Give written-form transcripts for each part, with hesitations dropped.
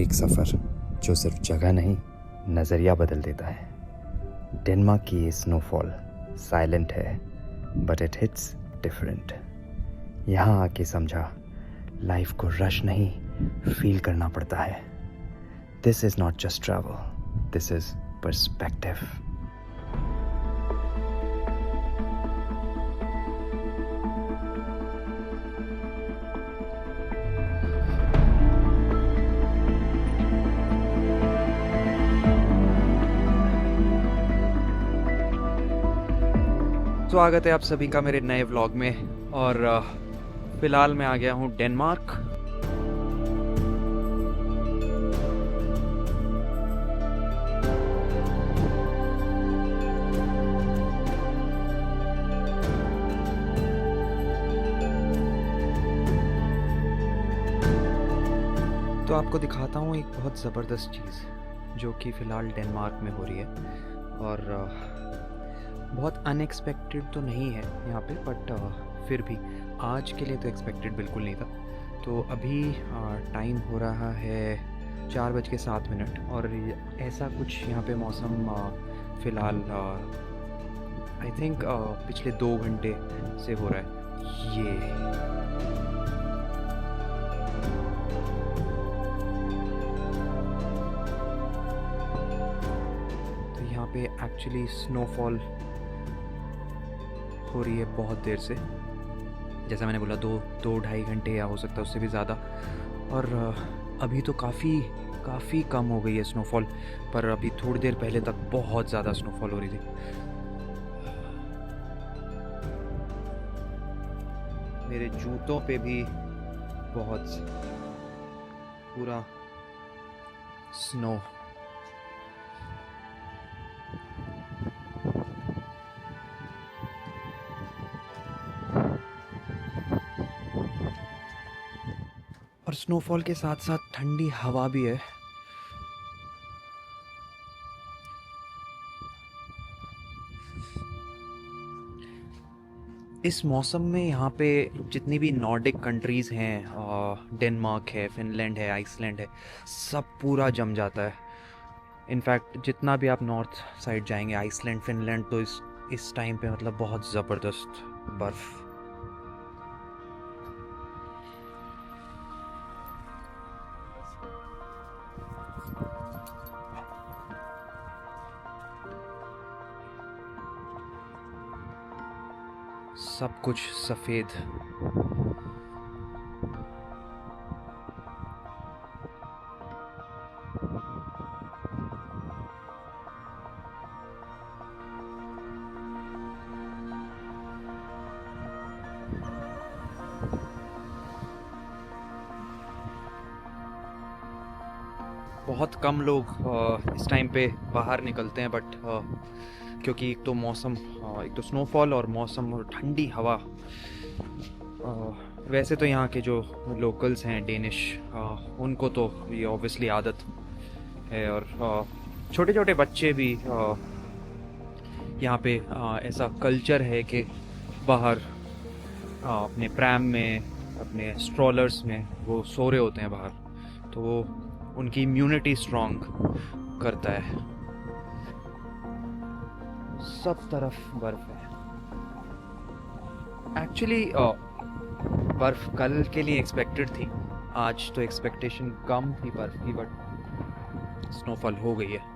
एक सफ़र जो सिर्फ जगह नहीं, नज़रिया बदल देता है। डेनमार्क की ये स्नोफॉल साइलेंट है, बट इट हिट्स डिफरेंट। यहाँ आके समझा, लाइफ को रश नहीं, फील करना पड़ता है। This is not just travel, this is perspective. स्वागत है आप सभी का मेरे नए व्लॉग में। और फिलहाल मैं आ गया हूँ डेनमार्क। तो आपको दिखाता हूँ एक बहुत ज़बरदस्त चीज़ जो कि फ़िलहाल डेनमार्क में हो रही है। और बहुत अनएक्सपेक्टेड तो नहीं है यहाँ पे, बट फिर भी आज के लिए तो एक्सपेक्टेड बिल्कुल नहीं था। तो अभी टाइम हो रहा है 4:07 और ऐसा कुछ यहाँ पे मौसम फ़िलहाल आई थिंक पिछले 2 घंटे से हो रहा है ये। यहाँ पे एक्चुअली स्नोफॉल हो रही है बहुत देर से, जैसा मैंने बोला 2-2.5 घंटे या हो सकता है उससे भी ज़्यादा। और अभी तो काफ़ी कम हो गई है स्नोफॉल, पर अभी थोड़ी देर पहले तक बहुत ज़्यादा स्नोफॉल हो रही थी। मेरे जूतों पे भी बहुत पूरा स्नो। और स्नोफॉल के साथ साथ ठंडी हवा भी है। इस मौसम में यहाँ पे जितनी भी नॉर्डिक कंट्रीज़ हैं, डेनमार्क है, फिनलैंड है, आइसलैंड है, सब पूरा जम जाता है। इनफैक्ट जितना भी आप नॉर्थ साइड जाएंगे, आइसलैंड, फिनलैंड, तो इस टाइम पे मतलब बहुत ज़बरदस्त बर्फ़। सब कुछ सफ़ेद। बहुत कम लोग इस टाइम पे बाहर निकलते हैं, बट क्योंकि एक तो मौसम, एक तो स्नोफॉल और मौसम और ठंडी हवा। वैसे तो यहाँ के जो लोकल्स हैं डेनिश, उनको तो ये ऑब्वियसली आदत है। और छोटे छोटे बच्चे भी यहाँ पे ऐसा कल्चर है कि बाहर अपने प्रैम में, अपने स्ट्रॉलर्स में वो सो रहे होते हैं बाहर, तो वो उनकी इम्यूनिटी स्ट्रॉन्ग करता है। सब तरफ बर्फ है। एक्चुअली बर्फ कल के लिए एक्सपेक्टेड थी, आज तो एक्सपेक्टेशन कम थी बर्फ की, बट स्नोफॉल हो गई है।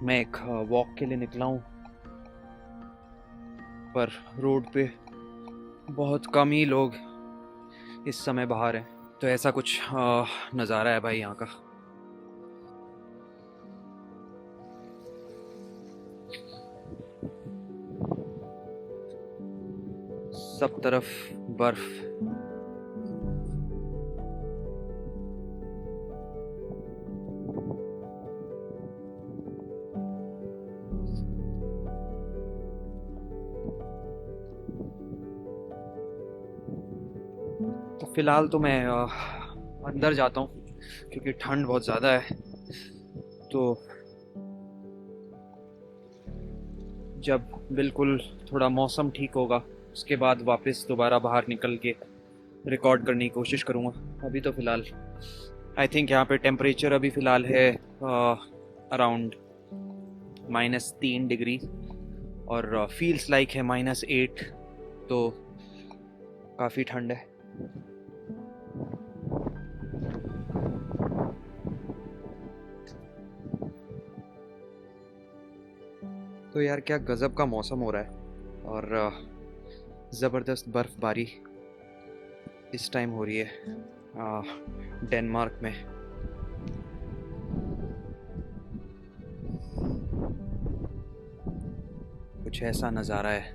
मैं एक वॉक के लिए निकला हूँ, पर रोड पे बहुत कम ही लोग इस समय बाहर हैं। तो ऐसा कुछ नज़ारा है भाई यहाँ का। सब तरफ बर्फ। तो फ़िलहाल तो मैं अंदर जाता हूँ क्योंकि ठंड बहुत ज़्यादा है। तो जब बिल्कुल थोड़ा मौसम ठीक होगा उसके बाद वापस दोबारा बाहर निकल के रिकॉर्ड करने की कोशिश करूँगा। अभी तो फ़िलहाल आई थिंक यहाँ पे टेम्परेचर अभी फ़िलहाल है अराउंड -3 डिग्री और फील्स लाइक है -8, तो काफ़ी ठंड है। तो यार क्या गज़ब का मौसम हो रहा है और ज़बरदस्त बर्फ़बारी इस टाइम हो रही है डेनमार्क में। कुछ ऐसा नज़ारा है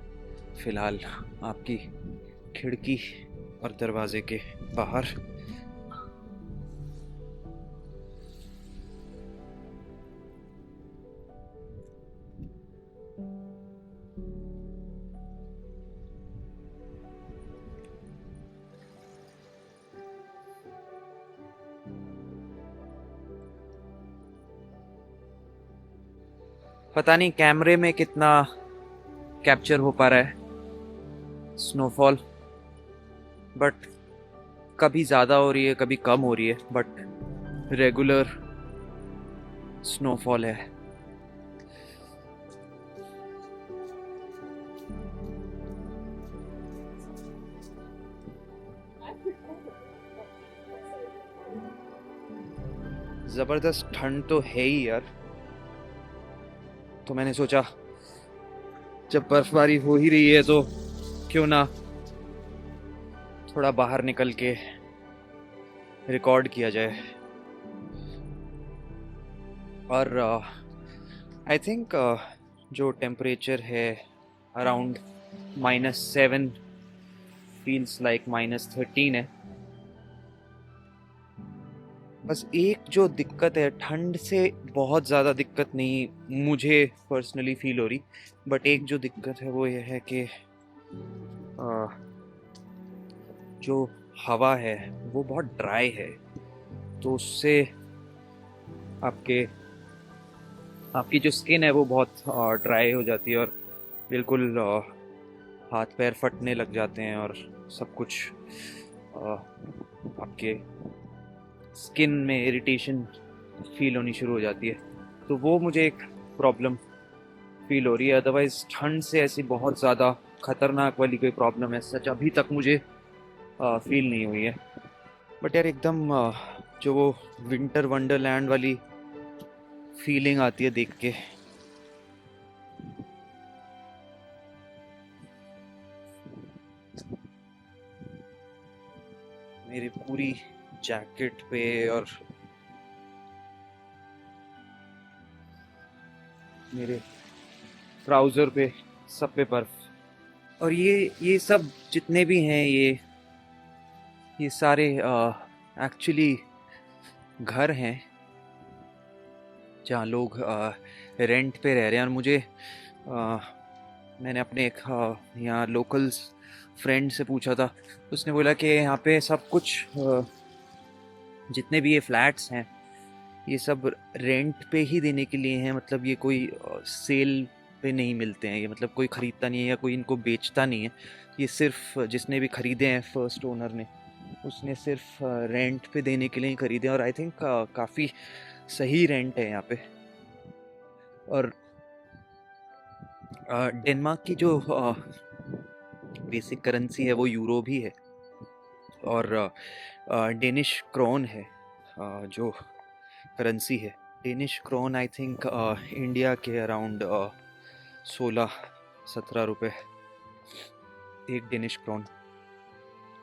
फ़िलहाल आपकी खिड़की और दरवाजे के बाहर। पता नहीं कैमरे में कितना कैप्चर हो पा रहा है स्नोफॉल, बट कभी ज़्यादा हो रही है कभी कम हो रही है, बट रेगुलर स्नोफॉल है। ज़बरदस्त ठंड तो है ही यार। तो मैंने सोचा जब बर्फबारी हो ही रही है तो क्यों ना थोड़ा बाहर निकल के रिकॉर्ड किया जाए। और आई थिंक जो टेम्परेचर है अराउंड -7, फील्स लाइक -13 है। बस एक जो दिक्कत है, ठंड से बहुत ज़्यादा दिक्कत नहीं मुझे पर्सनली फील हो रही, बट एक जो दिक्कत है वो ये है कि जो हवा है वो बहुत ड्राई है, तो उससे आपकी जो स्किन है वो बहुत ड्राई हो जाती है और बिल्कुल हाथ पैर फटने लग जाते हैं और सब कुछ आपके स्किन में इरिटेशन फील होनी शुरू हो जाती है। तो वो मुझे एक प्रॉब्लम फील हो रही है। अदरवाइज ठंड से ऐसी बहुत ज़्यादा खतरनाक वाली कोई प्रॉब्लम है सच अभी तक मुझे फील नहीं हुई है। बट यार एकदम जो वो विंटर वंडरलैंड वाली फीलिंग आती है देख के। मेरी पूरी जैकेट पे और मेरे ट्राउज़र पे सब पे बर्फ। और ये सब जितने भी हैं ये सारे एक्चुअली घर हैं जहाँ लोग रेंट पे रह रहे हैं। और मुझे मैंने अपने एक यहाँ लोकल्स फ्रेंड से पूछा था, उसने बोला कि यहाँ पे सब कुछ जितने भी ये फ्लैट्स हैं ये सब रेंट पे ही देने के लिए हैं। मतलब ये कोई सेल पे नहीं मिलते हैं, ये मतलब कोई ख़रीदता नहीं है या कोई इनको बेचता नहीं है। ये सिर्फ जिसने भी ख़रीदे हैं फर्स्ट ओनर ने, उसने सिर्फ रेंट पे देने के लिए ही ख़रीदे। और आई थिंक काफ़ी सही रेंट है यहाँ पे। और डेनमार्क की जो बेसिक करेंसी है वो यूरो भी है और डेनिश क्रोन है जो करेंसी है। Danish krone I think India के अराउंड 16-17 रुपये एक डेनिश क्रोन,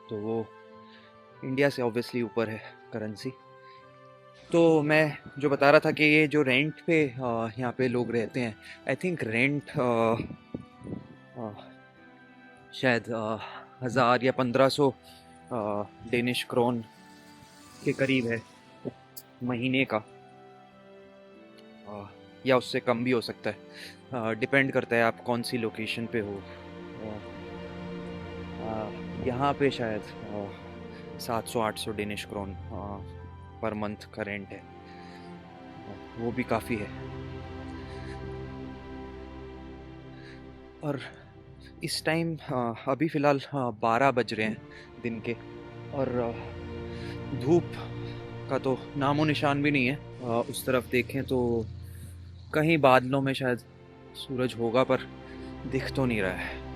तो वो इंडिया से ऑब्वियसली ऊपर है करेंसी। तो मैं जो बता रहा था कि ये जो रेंट पे यहाँ पे लोग रहते हैं, आई थिंक रेंट शायद 1000 या 1500 डेनिश क्रोन के करीब है महीने का, या उससे कम भी हो सकता है, डिपेंड करता है आप कौन सी लोकेशन पे हो। यहाँ पे शायद 700-800 डेनिश क्रोन पर मंथ का रेंट है, वो भी काफ़ी है। और इस टाइम अभी फ़िलहाल 12 बज रहे हैं दिन के, और धूप का तो नामो निशान भी नहीं है। उस तरफ देखें तो कहीं बादलों में शायद सूरज होगा, पर दिख तो नहीं रहा है।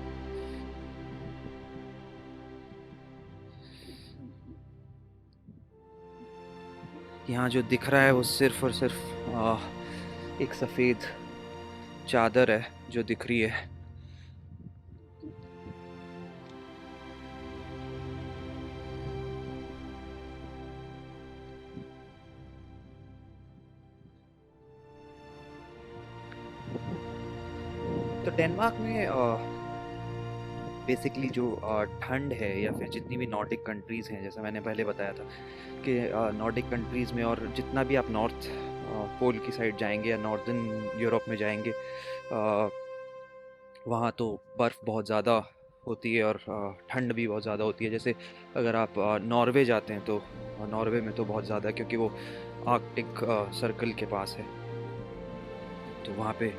यहाँ जो दिख रहा है वो सिर्फ और सिर्फ एक सफ़ेद चादर है जो दिख रही है। तो डेनमार्क में बेसिकली जो ठंड है, या फिर जितनी भी नॉर्डिक कंट्रीज़ हैं, जैसा मैंने पहले बताया था कि नॉर्डिक कंट्रीज़ में, और जितना भी आप नॉर्थ पोल की साइड जाएंगे या नॉर्दर्न यूरोप में जाएंगे, वहाँ तो बर्फ़ बहुत ज़्यादा होती है और ठंड भी बहुत ज़्यादा होती है। जैसे अगर आप नॉर्वे जाते हैं तो नॉर्वे में तो बहुत ज़्यादा है, क्योंकि वो आर्कटिक सर्कल के पास है, तो वहाँ पे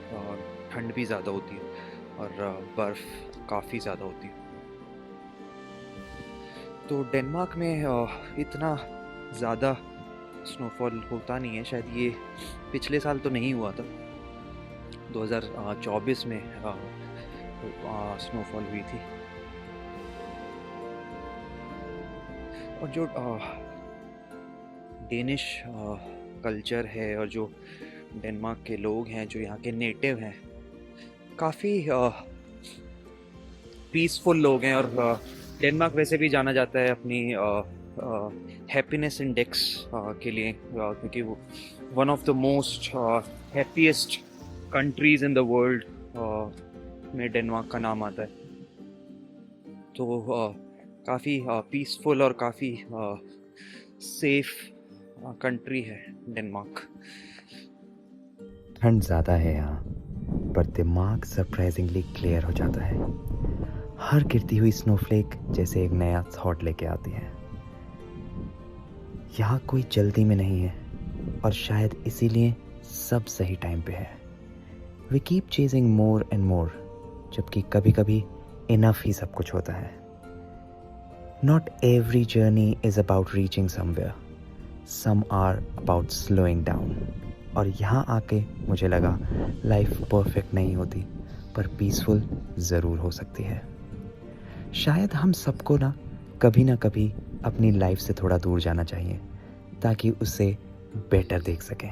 ठंड भी ज़्यादा होती है और बर्फ़ काफ़ी ज़्यादा होती है। तो डेनमार्क में इतना ज़्यादा स्नोफॉल होता नहीं है, शायद ये पिछले साल तो नहीं हुआ था, 2024 में स्नोफॉल हुई थी। और जो डेनिश कल्चर है और जो डेनमार्क के लोग हैं, जो यहाँ के नेटिव हैं, काफ़ी पीसफुल लोग हैं। और डेनमार्क वैसे भी जाना जाता है अपनी हैप्पीनेस इंडेक्स के लिए, क्योंकि वो one of the most happiest countries in the world में डेनमार्क का नाम आता है। तो काफ़ी पीसफुल और काफ़ी सेफ कंट्री है डेनमार्क। ठंड ज़्यादा है यहाँ, पर दिमाग सरप्राइजिंगली क्लियर हो जाता है। हर गिरती हुई स्नोफ्लेक जैसे एक नया थॉट लेके आती है। यहाँ कोई जल्दी में नहीं है, और शायद इसीलिए सब सही टाइम पे है। We keep chasing more and more, जबकि कभी कभी इनफ ही सब कुछ होता है। Not every journey is about reaching somewhere, some are about slowing down. और यहाँ आके मुझे लगा लाइफ परफेक्ट नहीं होती, पर पीसफुल ज़रूर हो सकती है। शायद हम सबको ना कभी अपनी लाइफ से थोड़ा दूर जाना चाहिए, ताकि उसे बेटर देख सकें।